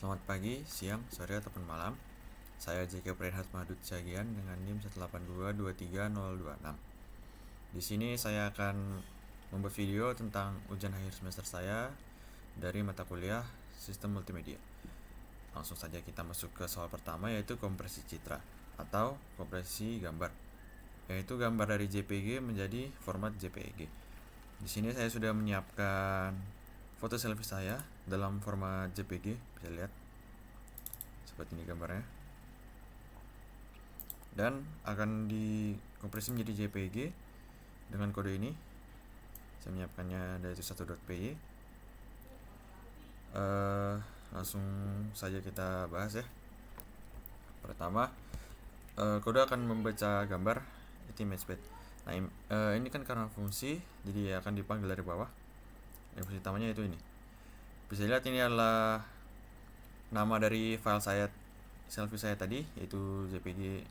Selamat pagi, siang, sore, ataupun malam. Saya JK Prenhat Mahmud Cagian dengan NIM 182230026. Di sini saya akan membuat video tentang ujian akhir semester saya dari mata kuliah Sistem Multimedia. Langsung saja kita masuk ke soal pertama, yaitu kompresi citra atau kompresi gambar, yaitu gambar dari JPG menjadi format JPEG. Di sini saya sudah menyiapkan foto selfie saya dalam format JPG, bisa lihat seperti ini gambarnya, dan akan dikompresi menjadi JPG dengan kode ini. Saya menyiapkannya dari 1.py. Langsung saja kita bahas ya. Pertama, kode akan membaca gambar ImagePath. Nah, ini kan karena fungsi, jadi akan dipanggil dari bawah. Yang fungsi utamanya itu ini. Bisa lihat ini adalah nama dari file saya, selfie saya tadi, yaitu JPG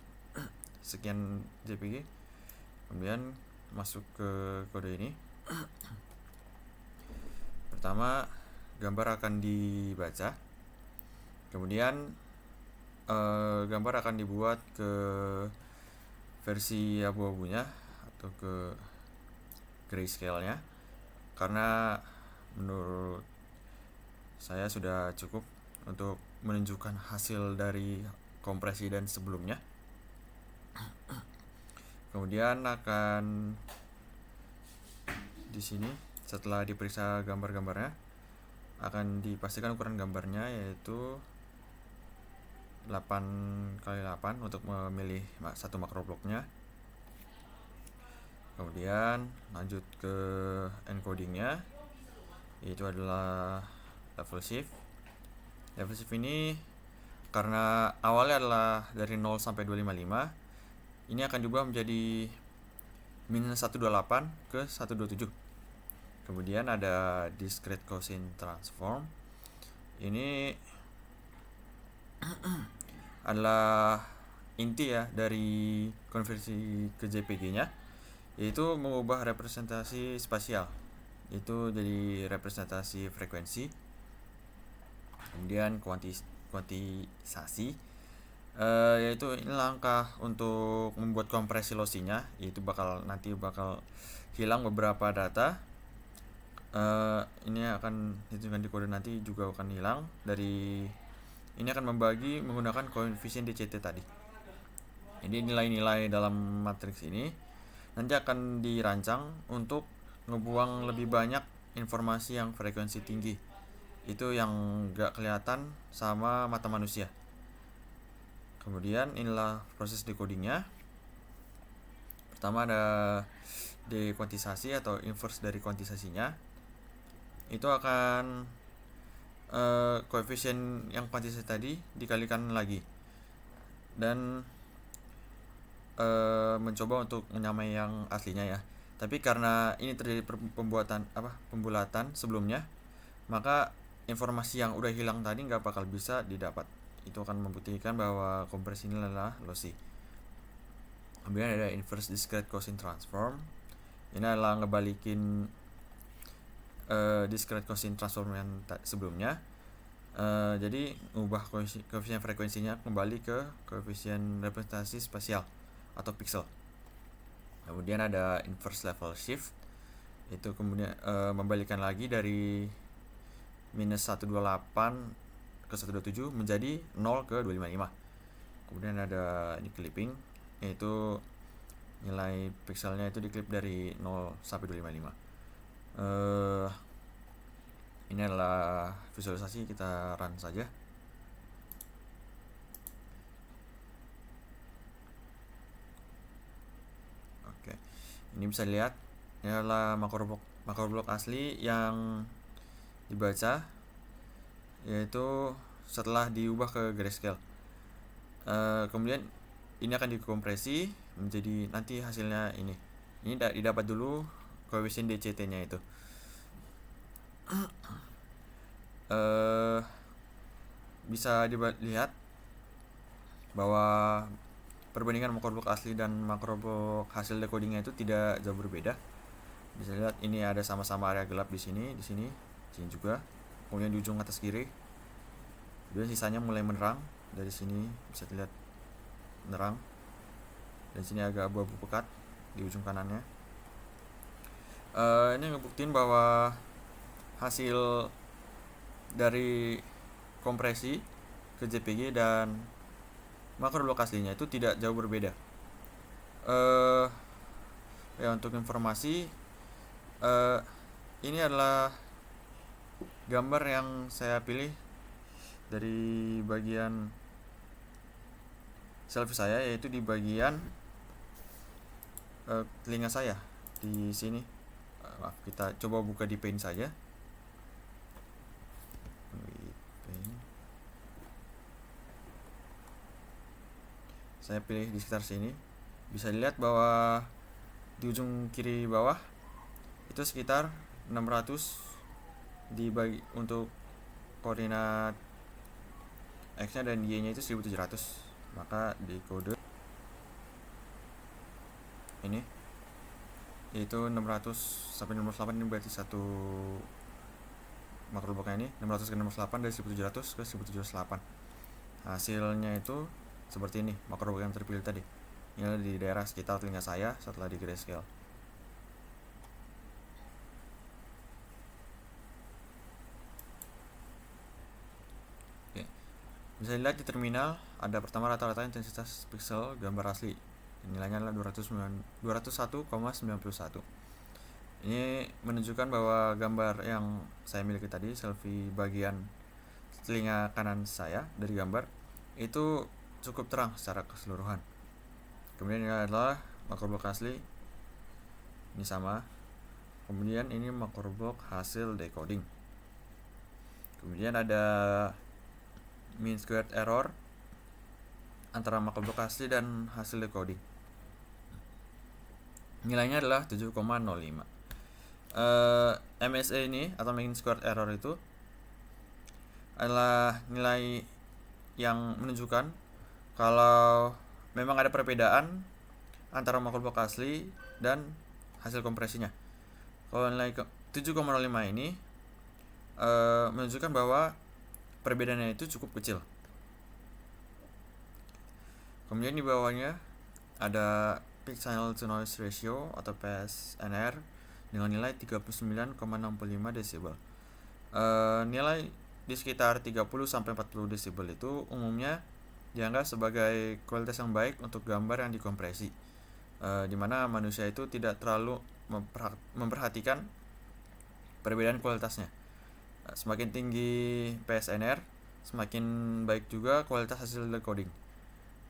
sekian JPG. Kemudian masuk ke kode ini. Pertama, gambar akan dibaca. Kemudian gambar akan dibuat ke versi abu-abunya atau ke grayscale-nya, karena menurut saya sudah cukup untuk menunjukkan hasil dari kompresi dan sebelumnya. Kemudian akan di sini setelah diperiksa gambar-gambarnya akan dipastikan ukuran gambarnya, yaitu 8x8 untuk memilih satu makro bloknya. Kemudian lanjut ke encodingnya, yaitu adalah level shift. Level shift ini karena awalnya adalah dari 0 sampai 255, ini akan diubah menjadi -128 ke 127. Kemudian ada discrete cosine transform. Ini adalah inti ya dari konversi ke JPG-nya, yaitu mengubah representasi spasial, itu jadi representasi frekuensi. Kemudian kuantisasi, yaitu ini langkah untuk membuat kompresi lossy-nya, yaitu nanti bakal hilang beberapa data. Ini akan ditunjukkan di kode nanti juga akan hilang. Dari ini akan membagi menggunakan koefisien DCT tadi. Jadi nilai-nilai dalam matriks ini nanti akan dirancang untuk ngebuang lebih banyak informasi yang frekuensi tinggi, itu yang gak kelihatan sama mata manusia. Kemudian inilah proses decodingnya. Pertama ada dekuantisasi atau inverse dari kuantisasinya. Itu akan koefisien yang kuantisasi tadi dikalikan lagi dan mencoba untuk menyamai yang aslinya ya. Tapi karena ini terjadi pembulatan sebelumnya, maka informasi yang udah hilang tadi nggak bakal bisa didapat. Itu akan membuktikan bahwa kompresi ini adalah lossy. Kemudian ada inverse discrete cosine transform. Ini adalah ngebalikin discrete cosine transform yang sebelumnya. Jadi ubah koefisien frekuensinya kembali ke koefisien representasi spasial atau pixel. Kemudian ada inverse level shift, itu kemudian membalikan lagi dari -128 ke 127 menjadi 0 ke 255. Kemudian ada ini clipping, yaitu nilai pixelnya itu diklip dari 0 sampai 255. Ini adalah visualisasi, kita run saja. Oke, ini bisa dilihat ini adalah makro blok asli yang dibaca, yaitu setelah diubah ke grayscale. Kemudian ini akan dikompresi menjadi, nanti hasilnya ini didapat dulu koefisien DCT-nya itu. Bisa dilihat bahwa perbandingan makro blok asli dan makro blok hasil decodingnya itu tidak jauh berbeda. Bisa lihat ini ada sama-sama area gelap di sini juga. Kemudian di ujung atas kiri Kemudian sisanya mulai menerang. Dari sini bisa dilihat menerang, dan sini agak abu-abu pekat di ujung kanannya. Ini ngebuktiin bahwa hasil dari kompresi ke JPG dan makroblok aslinya itu tidak jauh berbeda. Ya, untuk informasi, ini adalah gambar yang saya pilih dari bagian selfie saya, yaitu di bagian telinga saya di sini. Maaf, kita coba buka di Paint saja. Saya pilih di sekitar sini. Bisa dilihat bahwa di ujung kiri bawah itu sekitar 600 dibagi untuk koordinat X-nya, dan Y-nya itu 1700. Maka di kode ini yaitu 600 sampai 608, ini berarti satu makrobloknya ini 600 ke 608, dari 1700 ke 1708. Hasilnya itu seperti ini makroblok yang terpilih tadi. Ini di daerah sekitar telinga saya setelah di grayscale. Oke. Bisa dilihat di terminal ada pertama rata-rata intensitas pixel gambar asli. Nilainya adalah 201,91. Ini menunjukkan bahwa gambar yang saya miliki tadi, selfie bagian telinga kanan saya dari gambar, itu cukup terang secara keseluruhan. Kemudian ini adalah makroblok asli, ini sama. Kemudian ini makroblok hasil decoding. Kemudian ada mean squared error antara makroblok asli dan hasil decoding. Nilainya adalah 7,05. MSE ini atau mean squared error itu adalah nilai yang menunjukkan kalau memang ada perbedaan antara makroblok asli dan hasil kompresinya. Kalau nilai 7,05 ini menunjukkan bahwa perbedaannya itu cukup kecil. Kemudian di bawahnya ada pixel to noise ratio atau PSNR dengan nilai 39,65 desibel. Nilai di sekitar 30-40 desibel itu umumnya dianggap sebagai kualitas yang baik untuk gambar yang dikompresi, di mana manusia itu tidak terlalu memperhatikan perbedaan kualitasnya. Semakin tinggi PSNR, semakin baik juga kualitas hasil decoding.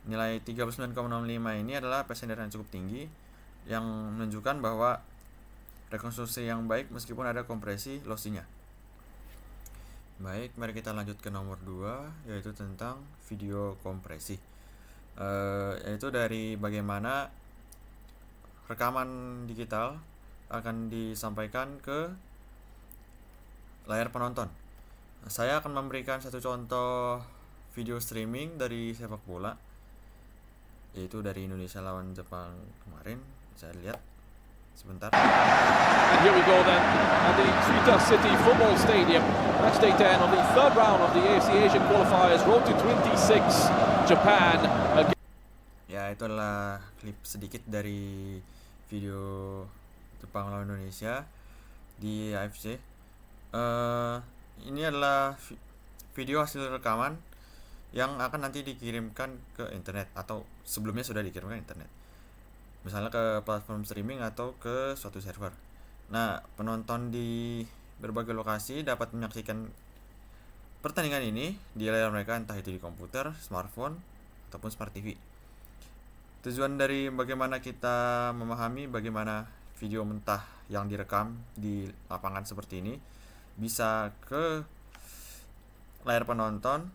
Nilai 39,65 ini adalah PSNR yang cukup tinggi, yang menunjukkan bahwa rekonstruksi yang baik meskipun ada kompresi lossy-nya. Baik, mari kita lanjut ke nomor 2, yaitu tentang video kompresi. Yaitu dari bagaimana rekaman digital akan disampaikan ke layar penonton. Saya akan memberikan satu contoh video streaming dari sepak bola, yaitu dari Indonesia lawan Jepang kemarin. Saya lihat sebentar. And here we go then at the Suita City Football Stadium. Match day 10 of the third round of the AFC Asian Qualifiers. Road to 26, Japan. Ya, itu adalah klip sedikit dari video Jepang lawan Indonesia di AFC. Ini adalah video hasil rekaman yang akan nanti dikirimkan ke internet, atau sebelumnya sudah dikirimkan ke internet, misalnya ke platform streaming atau ke suatu server. Nah, penonton di berbagai lokasi dapat menyaksikan pertandingan ini di layar mereka, entah itu di komputer, smartphone, ataupun smart TV. Tujuan dari bagaimana kita memahami bagaimana video mentah yang direkam di lapangan seperti ini bisa ke layar penonton,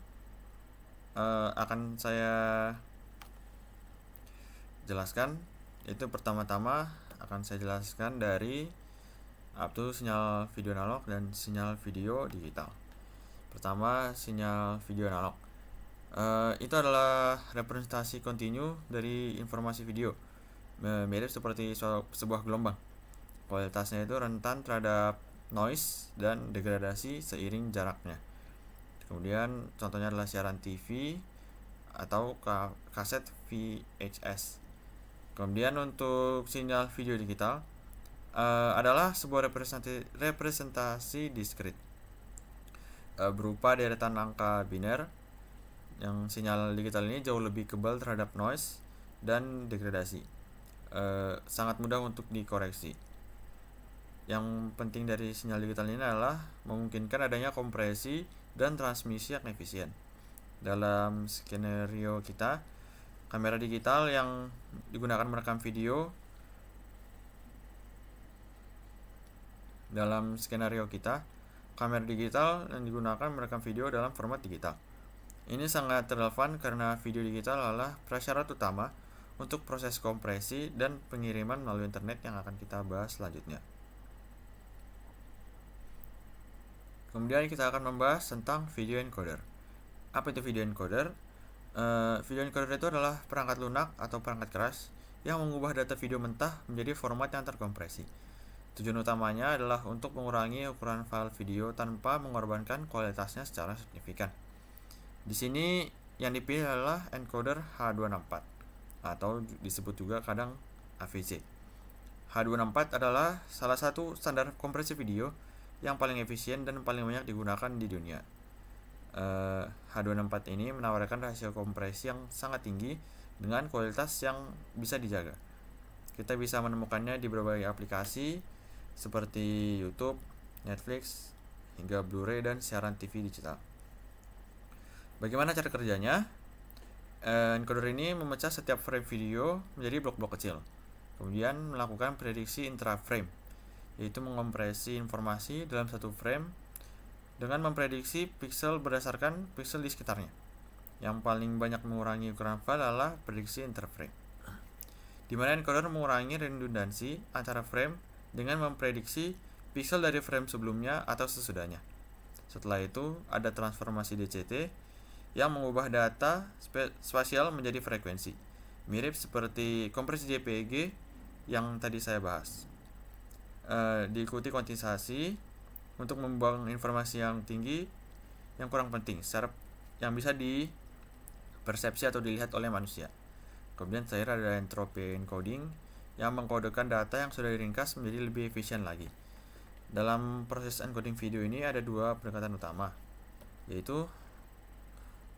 akan saya jelaskan. Itu pertama-tama akan saya jelaskan dari sinyal video analog dan sinyal video digital. Pertama, sinyal video analog. Itu adalah representasi kontinu dari informasi video, mirip seperti sebuah gelombang. Kualitasnya itu rentan terhadap noise dan degradasi seiring jaraknya. Kemudian contohnya adalah siaran TV atau kaset VHS. Kemudian untuk sinyal video digital adalah sebuah representasi diskrit berupa deretan angka biner, yang sinyal digital ini jauh lebih kebal terhadap noise dan degradasi, sangat mudah untuk dikoreksi. Yang penting dari sinyal digital ini adalah memungkinkan adanya kompresi dan transmisi yang efisien. Dalam skenario kita, kamera digital yang digunakan merekam video kamera digital yang digunakan merekam video dalam format digital. Ini sangat relevan karena video digital adalah prasyarat utama untuk proses kompresi dan pengiriman melalui internet yang akan kita bahas selanjutnya. Kemudian kita akan membahas tentang video encoder. Apa itu video encoder? Video encoder itu adalah perangkat lunak atau perangkat keras yang mengubah data video mentah menjadi format yang terkompresi. Tujuan utamanya adalah untuk mengurangi ukuran file video tanpa mengorbankan kualitasnya secara signifikan. Di sini yang dipilih adalah encoder H264 atau disebut juga kadang AVC. H264 adalah salah satu standar kompresi video yang paling efisien dan paling banyak digunakan di dunia. H264 ini menawarkan rasio kompresi yang sangat tinggi dengan kualitas yang bisa dijaga. Kita bisa menemukannya di berbagai aplikasi seperti YouTube, Netflix, hingga Blu-ray dan siaran TV digital. Bagaimana cara kerjanya? Encoder ini memecah setiap frame video menjadi blok-blok kecil, kemudian melakukan prediksi intra-frame, yaitu mengompresi informasi dalam satu frame dengan memprediksi pixel berdasarkan pixel di sekitarnya. Yang paling banyak mengurangi ukuran file adalah prediksi interframe, di mana encoder mengurangi redundansi antara frame dengan memprediksi pixel dari frame sebelumnya atau sesudahnya. Setelah itu ada transformasi DCT yang mengubah data spasial menjadi frekuensi, mirip seperti kompresi JPG yang tadi saya bahas. Diikuti kuantisasi untuk membuang informasi yang tinggi yang kurang penting, yang bisa dipersepsi atau dilihat oleh manusia. Kemudian terakhir ada entropy encoding yang mengkodekan data yang sudah diringkas menjadi lebih efisien lagi. Dalam proses encoding video ini ada dua pendekatan utama, yaitu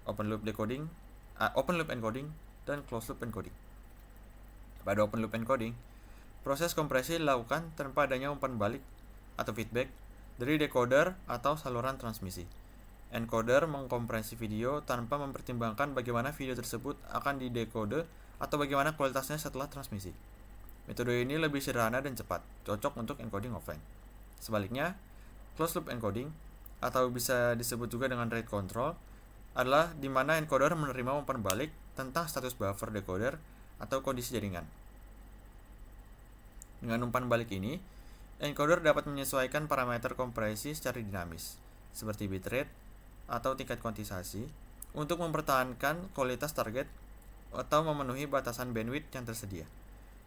open loop encoding dan closed loop encoding. Pada open loop encoding, proses kompresi dilakukan tanpa adanya umpan balik atau feedback dari decoder atau saluran transmisi. Encoder mengkompresi video tanpa mempertimbangkan bagaimana video tersebut akan didekode atau bagaimana kualitasnya setelah transmisi. Metode ini lebih sederhana dan cepat, cocok untuk encoding offline. Sebaliknya, closed loop encoding atau bisa disebut juga dengan rate control adalah di mana encoder menerima umpan balik tentang status buffer decoder atau kondisi jaringan. Dengan umpan balik ini, encoder dapat menyesuaikan parameter kompresi secara dinamis, seperti bitrate atau tingkat kuantisasi, untuk mempertahankan kualitas target atau memenuhi batasan bandwidth yang tersedia.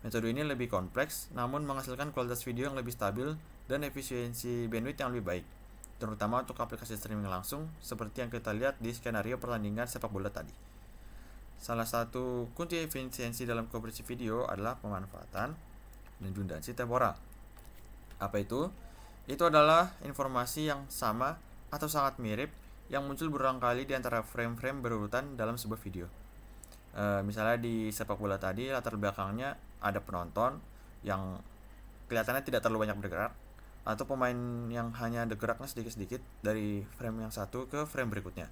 Metode ini lebih kompleks, namun menghasilkan kualitas video yang lebih stabil dan efisiensi bandwidth yang lebih baik, terutama untuk aplikasi streaming langsung seperti yang kita lihat di skenario pertandingan sepak bola tadi. Salah satu kunci efisiensi dalam kompresi video adalah pemanfaatan redundansi temporal. Apa itu? Itu adalah informasi yang sama atau sangat mirip yang muncul berulang kali di antara frame-frame berurutan dalam sebuah video. Misalnya di sepak bola tadi, latar belakangnya ada penonton yang kelihatannya tidak terlalu banyak bergerak, atau pemain yang hanya bergeraknya sedikit-sedikit dari frame yang satu ke frame berikutnya.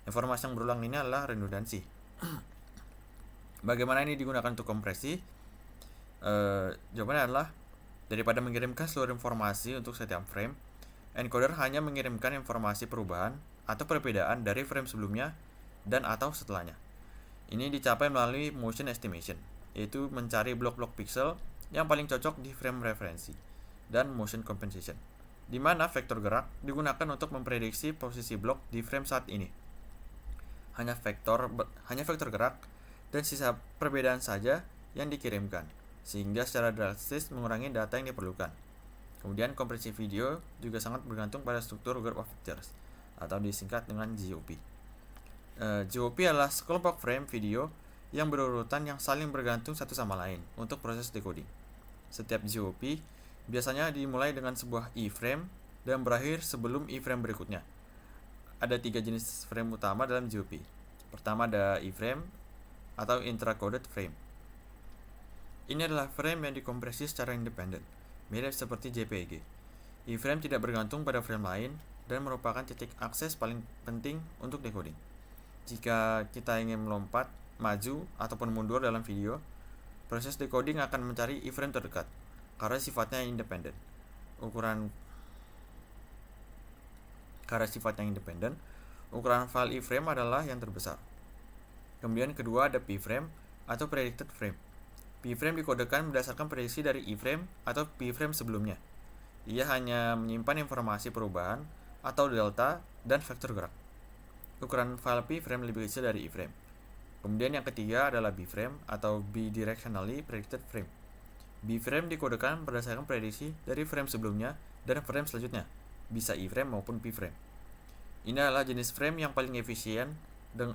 Informasi yang berulang ini adalah redundansi. Bagaimana ini digunakan untuk kompresi? Jawabannya adalah daripada mengirimkan seluruh informasi untuk setiap frame, encoder hanya mengirimkan informasi perubahan atau perbedaan dari frame sebelumnya dan atau setelahnya. Ini dicapai melalui motion estimation, yaitu mencari blok-blok pixel yang paling cocok di frame referensi, dan motion compensation, di mana vektor gerak digunakan untuk memprediksi posisi blok di frame saat ini. Hanya vektor gerak dan sisa perbedaan saja yang dikirimkan, sehingga secara drastis mengurangi data yang diperlukan. Kemudian kompresi video juga sangat bergantung pada struktur group of vectors atau disingkat dengan GOP. GOP adalah sekelompok frame video yang berurutan yang saling bergantung satu sama lain untuk proses decoding. Setiap GOP biasanya dimulai dengan sebuah iframe dan berakhir sebelum iframe berikutnya. Ada 3 jenis frame utama dalam GOP. Pertama ada iframe atau intra-coded frame. Ini adalah frame yang dikompresi secara independen, mirip seperti JPEG. Iframe tidak bergantung pada frame lain dan merupakan titik akses paling penting untuk decoding. Jika kita ingin melompat, maju, ataupun mundur dalam video, proses decoding akan mencari iframe terdekat karena sifatnya independen. Ukuran file iframe adalah yang terbesar. Kemudian kedua ada pframe atau predicted frame. Pframe dikodekan berdasarkan prediksi dari iframe atau pframe sebelumnya. Ia hanya menyimpan informasi perubahan atau delta dan vektor gerak. Ukuran file pframe lebih kecil dari iframe. Kemudian yang ketiga adalah bframe atau bidirectionally predicted frame. Bframe dikodekan berdasarkan prediksi dari frame sebelumnya dan frame selanjutnya, bisa iframe maupun pframe. Ini adalah jenis frame yang paling efisien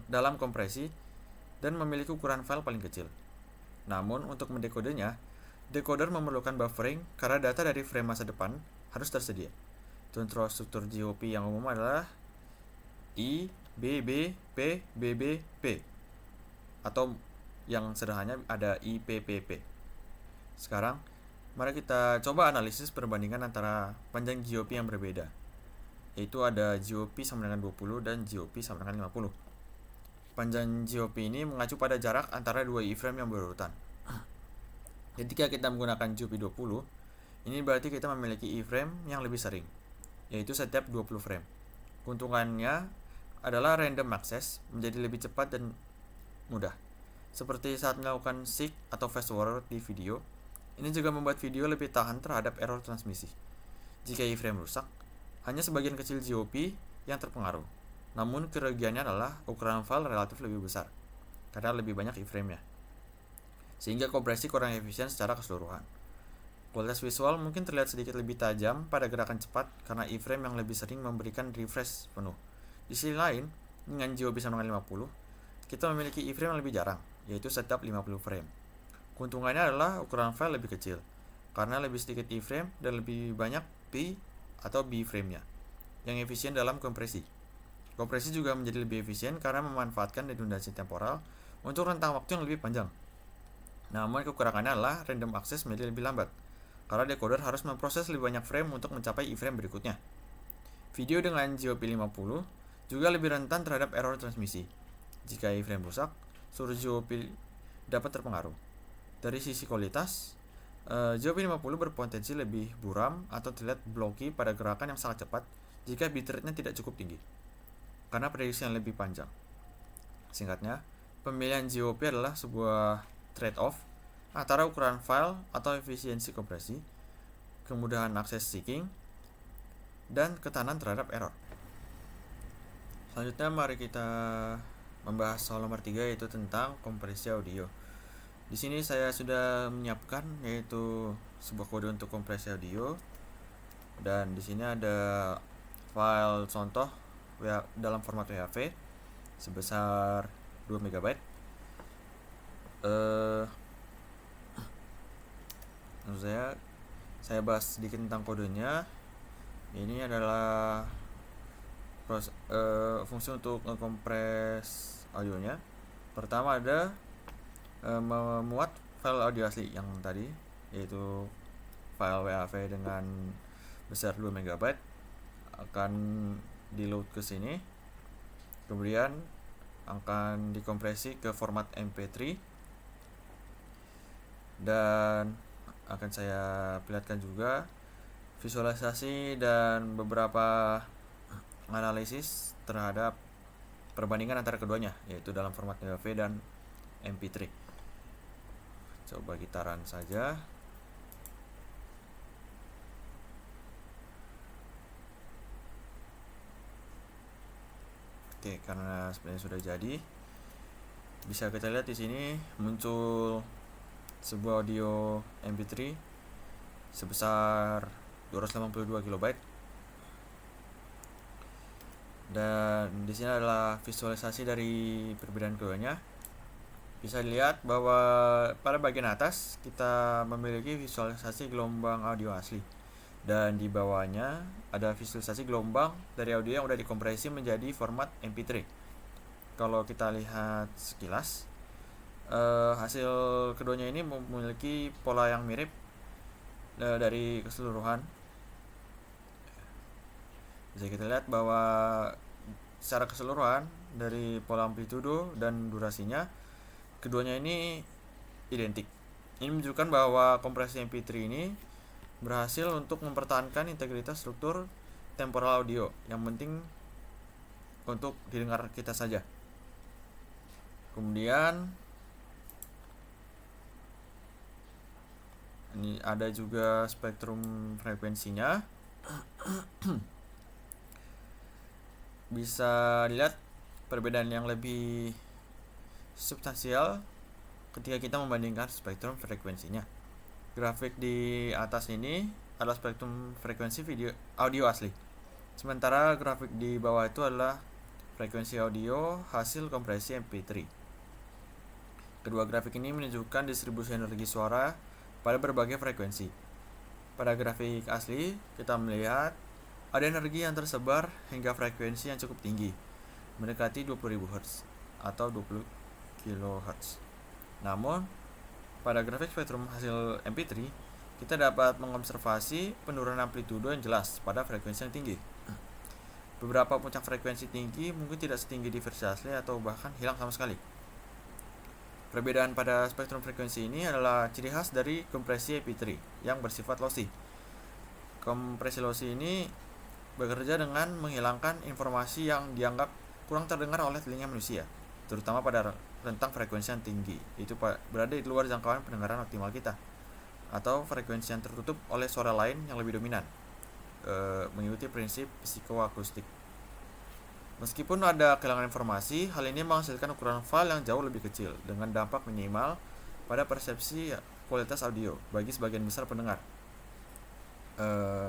dalam kompresi dan memiliki ukuran file paling kecil. Namun untuk mendekodenya, decoder memerlukan buffering karena data dari frame masa depan harus tersedia. Contoh struktur GOP yang umum adalah I, B, B, P, B, B, P. Atau yang sederhananya ada IPPP. Sekarang, mari kita coba analisis perbandingan antara panjang GOP yang berbeda. Yaitu ada GOP sama dengan 20 dan GOP sama dengan 50. Panjang GOP ini mengacu pada jarak antara dua iframe yang berurutan. Ketika kita menggunakan GOP 20, ini berarti kita memiliki iframe yang lebih sering, yaitu setiap 20 frame. Keuntungannya adalah random access menjadi lebih cepat dan mudah. Seperti saat melakukan seek atau fast forward di video, ini juga membuat video lebih tahan terhadap error transmisi. Jika iframe rusak, hanya sebagian kecil GOP yang terpengaruh. Namun kerugiannya adalah ukuran file relatif lebih besar, karena lebih banyak iframe-nya. Sehingga kompresi kurang efisien secara keseluruhan. Kualitas visual mungkin terlihat sedikit lebih tajam pada gerakan cepat karena iframe yang lebih sering memberikan refresh penuh. Di sisi lain, dengan GOP sama dengan 50, kita memiliki iframe yang lebih jarang, yaitu setiap 50 frame. Keuntungannya adalah ukuran file lebih kecil, karena lebih sedikit iframe dan lebih banyak P atau B frame-nya, yang efisien dalam kompresi. Kompresi juga menjadi lebih efisien karena memanfaatkan redundansi temporal untuk rentang waktu yang lebih panjang. Namun kekurangannya adalah random access menjadi lebih lambat, karena decoder harus memproses lebih banyak frame untuk mencapai iframe berikutnya. Video dengan GOP 50 juga lebih rentan terhadap error transmisi. Jika iframe rusak, seluruh GOP dapat terpengaruh. Dari sisi kualitas, GOP 50 berpotensi lebih buram atau terlihat blocky pada gerakan yang sangat cepat jika bitrate-nya tidak cukup tinggi, karena prediksi yang lebih panjang. Singkatnya, pemilihan GOP adalah sebuah trade-off antara ukuran file atau efisiensi kompresi, kemudahan akses seeking, dan ketahanan terhadap error. Selanjutnya mari kita membahas soal nomor 3, yaitu tentang kompresi audio. Di sini saya sudah menyiapkan yaitu sebuah kode untuk kompresi audio, dan di sini ada file contoh dalam format WAV sebesar 2 MB. Saya bahas sedikit tentang kodenya. Ini adalah fungsi untuk mengkompres audionya. Pertama ada memuat file audio asli yang tadi, yaitu file WAV dengan besar 2 MB akan di-load ke sini, kemudian akan dikompresi ke format MP3, dan akan saya perlihatkan juga visualisasi dan beberapa analisis terhadap perbandingan antara keduanya, yaitu dalam format WAV dan MP3. Coba kita run saja. Oke, karena sebenarnya sudah jadi, bisa kita lihat di sini muncul sebuah audio MP3 sebesar 282 KB. Dan di sini adalah visualisasi dari perbedaan keduanya. Bisa dilihat bahwa pada bagian atas kita memiliki visualisasi gelombang audio asli, dan di bawahnya ada visualisasi gelombang dari audio yang udah dikompresi menjadi format MP3. Kalau kita lihat sekilas, hasil keduanya ini memiliki pola yang mirip dari keseluruhan. Bisa kita lihat bahwa secara keseluruhan dari pola amplitudo dan durasinya, keduanya ini identik. Ini menunjukkan bahwa kompresi MP3 ini berhasil untuk mempertahankan integritas struktur temporal audio yang penting untuk didengar kita saja. Kemudian ini ada juga spektrum frekuensinya. Bisa dilihat perbedaan yang lebih substansial ketika kita membandingkan spektrum frekuensinya. Grafik di atas ini adalah spektrum frekuensi video audio asli, sementara grafik di bawah itu adalah frekuensi audio hasil kompresi MP3. Kedua grafik ini menunjukkan distribusi energi suara pada berbagai frekuensi. Pada grafik asli, kita melihat ada energi yang tersebar hingga frekuensi yang cukup tinggi, mendekati 20.000 Hz atau 20 kHz. Namun, pada grafik spektrum hasil MP3, kita dapat mengobservasi penurunan amplitudo yang jelas pada frekuensi yang tinggi. Beberapa puncak frekuensi tinggi mungkin tidak setinggi di versi asli atau bahkan hilang sama sekali. Perbedaan pada spektrum frekuensi ini adalah ciri khas dari kompresi MP3 yang bersifat lossy. Kompresi lossy ini bekerja dengan menghilangkan informasi yang dianggap kurang terdengar oleh telinga manusia, terutama pada rentang frekuensi yang tinggi, itu berada di luar jangkauan pendengaran optimal kita, atau frekuensi yang tertutup oleh suara lain yang lebih dominan, mengikuti prinsip psikoakustik. Meskipun ada kehilangan informasi, hal ini menghasilkan ukuran file yang jauh lebih kecil dengan dampak minimal pada persepsi kualitas audio bagi sebagian besar pendengar.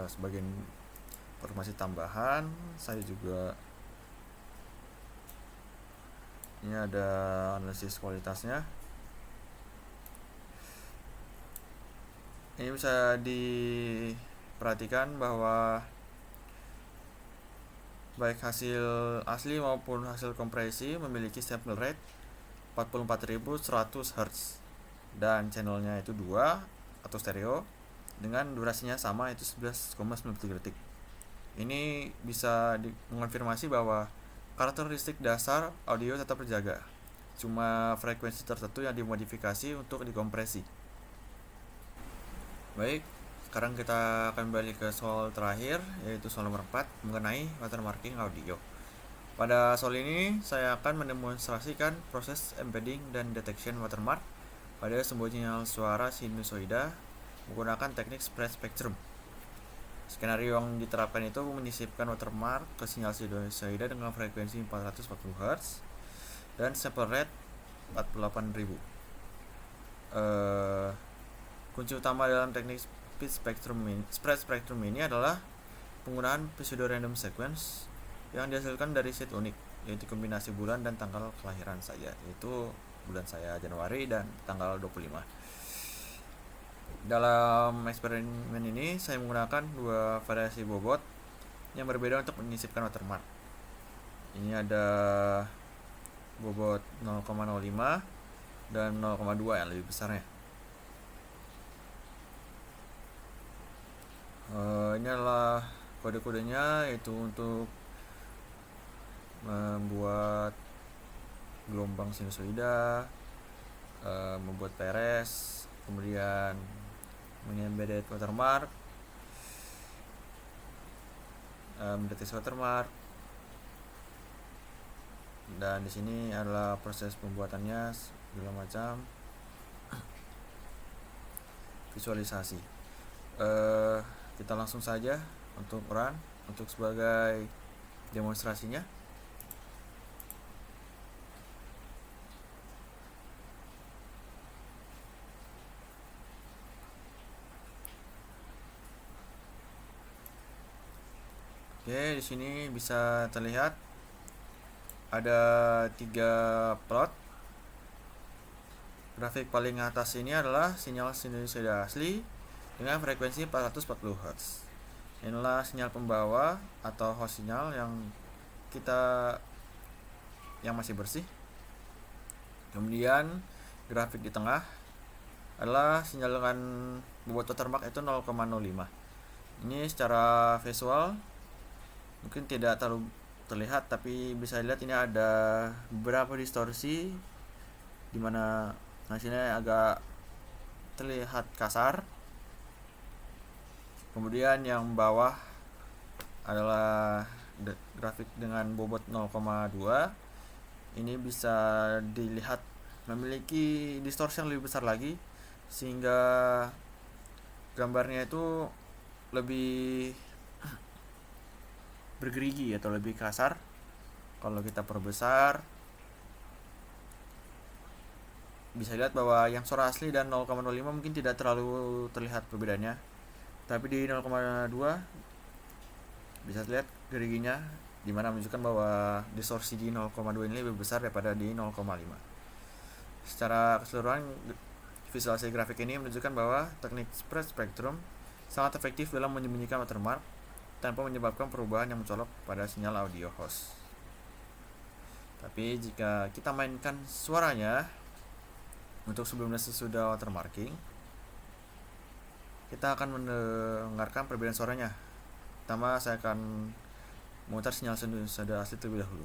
Sebagian informasi tambahan, saya juga ini ada analisis kualitasnya. Ini bisa diperhatikan bahwa baik hasil asli maupun hasil kompresi memiliki sample rate 44.100 Hz dan channelnya itu 2 atau stereo dengan durasinya sama, itu 11,93 detik. Ini bisa mengonfirmasi bahwa karakteristik dasar audio tetap terjaga, cuma frekuensi tertentu yang dimodifikasi untuk dikompresi. Baik, sekarang kita akan kembali ke soal terakhir, yaitu soal nomor 4 mengenai watermarking audio. Pada soal ini saya akan mendemonstrasikan proses embedding dan detection watermark pada sebuah sinyal suara sinusoida menggunakan teknik spread spectrum. Skenario yang diterapkan itu menyisipkan watermark ke sinyal sinusoida dengan frekuensi 440 Hz dan sample rate 48.000. Kunci utama dalam teknik spread spectrum ini adalah penggunaan pseudo random sequence yang dihasilkan dari set unik, yaitu kombinasi bulan dan tanggal kelahiran saya, yaitu bulan saya Januari dan tanggal 25. Dalam eksperimen ini saya menggunakan dua variasi bobot yang berbeda untuk menyisipkan watermark. Ini ada bobot 0,05 dan 0,2 yang lebih besarnya. Ini adalah kode-kodenya, yaitu untuk membuat gelombang sinusoida, membuat PRS, kemudian mengembedded watermark, mendeteksi watermark, dan di sini adalah proses pembuatannya segala macam, visualisasi. Kita langsung saja untuk run untuk sebagai demonstrasinya. Oke, di sini bisa terlihat ada 3 plot. Grafik paling atas ini adalah sinyal sinusoida asli dengan frekuensi 440 Hz. Inilah sinyal pembawa atau host sinyal yang masih bersih. Kemudian grafik di tengah adalah sinyal dengan bobot watermark itu 0,05. Ini secara visual mungkin tidak terlalu terlihat, tapi bisa dilihat ini ada beberapa distorsi di mana hasilnya agak terlihat kasar. Kemudian yang bawah adalah grafik dengan bobot 0,2. Ini bisa dilihat memiliki distorsi yang lebih besar lagi, sehingga gambarnya itu lebih bergerigi atau lebih kasar. Kalau kita perbesar, bisa lihat bahwa yang suara asli dan 0,05 mungkin tidak terlalu terlihat perbedaannya, tapi di 0,2 bisa lihat geriginya, dimana menunjukkan bahwa distorsi di 0,2 ini lebih besar daripada di 0,5. Secara keseluruhan, visualisasi grafik ini menunjukkan bahwa teknik spread spectrum sangat efektif dalam menyembunyikan watermark tanpa menyebabkan perubahan yang mencolok pada sinyal audio host. Tapi jika kita mainkan suaranya untuk sebelum dan sesudah watermarking, kita akan mendengarkan perbedaan suaranya. Pertama, saya akan memutar sinyal sinusoida asli terlebih dahulu.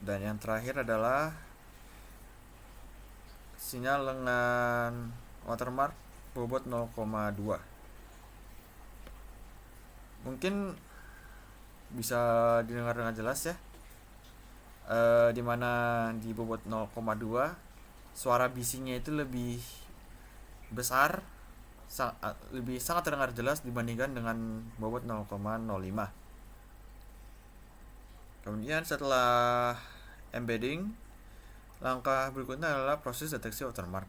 Dan yang terakhir adalah sinyal dengan watermark bobot 0,2. Mungkin bisa didengar dengan jelas ya, dimana di bobot 0,2 suara bisinya itu lebih besar, sangat terdengar jelas dibandingkan dengan bobot 0,05. Kemudian setelah embedding, langkah berikutnya adalah proses deteksi watermark.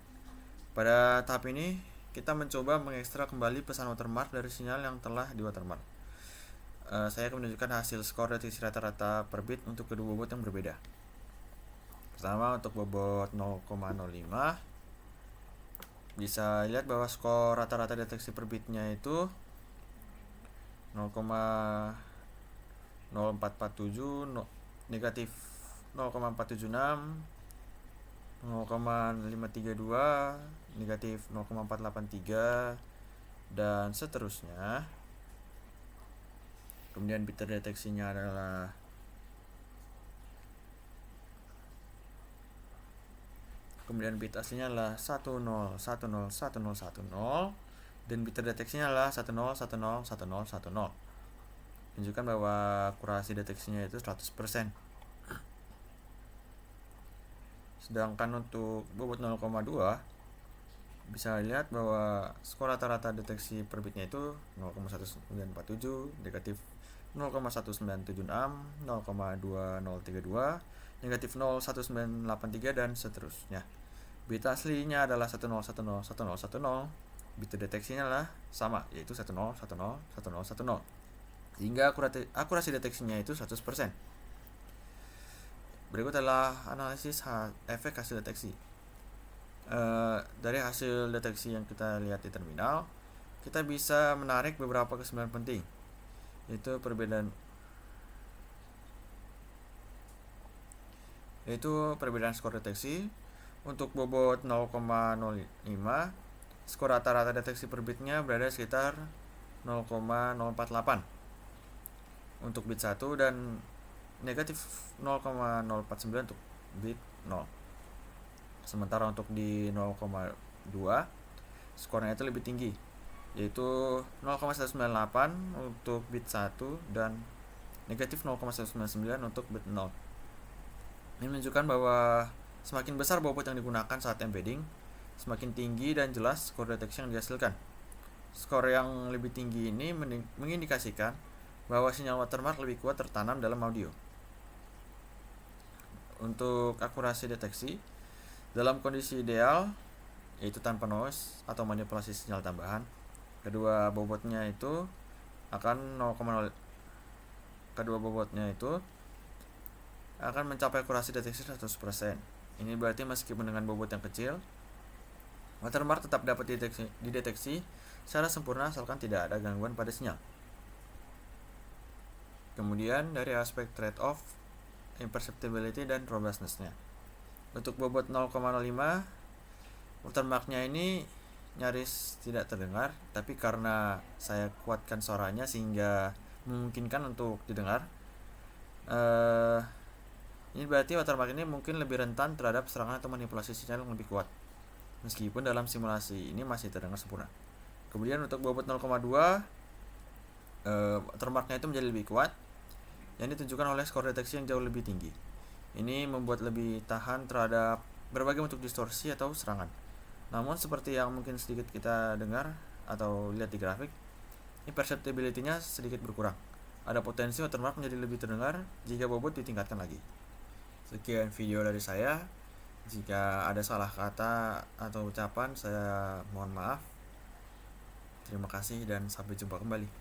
Pada tahap ini, kita mencoba mengekstrak kembali pesan watermark dari sinyal yang telah di watermark. Saya akan menunjukkan hasil skor deteksi rata-rata per bit untuk kedua bobot yang berbeda. Pertama, untuk bobot 0,05, bisa lihat bahwa skor rata-rata deteksi per bitnya itu 0,0447, negatif 0,476, 0,532, negatif 0,483, dan seterusnya. Kemudian bit terdeteksinya adalah bit aslinya adalah 10101010, dan bit terdeteksinya adalah 10101010. Menunjukkan bahwa akurasi deteksinya itu 100%. Sedangkan untuk bobot 0,2, bisa lihat bahwa skor rata-rata deteksi per bitnya itu 0,1947, negatif 0,1976, 0,2032, negatif 0,1983, dan seterusnya. Bit aslinya adalah 10101010, bit deteksinya adalah sama, yaitu 10101010, sehingga akurasi deteksinya itu 100%. Berikut adalah analisis efek hasil deteksi. Dari hasil deteksi yang kita lihat di terminal, kita bisa menarik beberapa kesimpulan penting, yaitu perbedaan skor deteksi. Untuk bobot 0,05, skor rata-rata deteksi per bitnya berada sekitar 0,048 untuk bit 1 dan negatif 0,049 untuk bit 0. Sementara untuk di 0,2, skornya itu lebih tinggi, yaitu 0,198 untuk bit 1 dan negatif 0,199 untuk bit 0. Ini menunjukkan bahwa semakin besar bobot yang digunakan saat embedding, semakin tinggi dan jelas skor deteksi yang dihasilkan. Skor yang lebih tinggi ini mengindikasikan bahwa sinyal watermark lebih kuat tertanam dalam audio. Untuk akurasi deteksi, dalam kondisi ideal, yaitu tanpa noise atau manipulasi sinyal tambahan, kedua bobotnya itu akan mencapai akurasi deteksi 100%. Ini berarti meskipun dengan bobot yang kecil, watermark tetap dapat dideteksi secara sempurna asalkan tidak ada gangguan pada sinyal. Kemudian dari aspek trade-off, imperceptibility dan robustness-nya. Untuk bobot 0,05, watermark-nya ini nyaris tidak terdengar, tapi karena saya kuatkan suaranya sehingga memungkinkan untuk didengar. Ini berarti watermark ini mungkin lebih rentan terhadap serangan atau manipulasi sinyal yang lebih kuat, meskipun dalam simulasi ini masih terdengar sempurna. Kemudian untuk bobot 0,2, watermark-nya itu menjadi lebih kuat, yang ditunjukkan oleh skor deteksi yang jauh lebih tinggi. Ini membuat lebih tahan terhadap berbagai bentuk distorsi atau serangan. Namun seperti yang mungkin sedikit kita dengar atau lihat di grafik, imperceptibility-nya sedikit berkurang. Ada potensi watermark menjadi lebih terdengar jika bobot ditingkatkan lagi. Sekian video dari saya. Jika ada salah kata atau ucapan, saya mohon maaf. Terima kasih dan sampai jumpa kembali.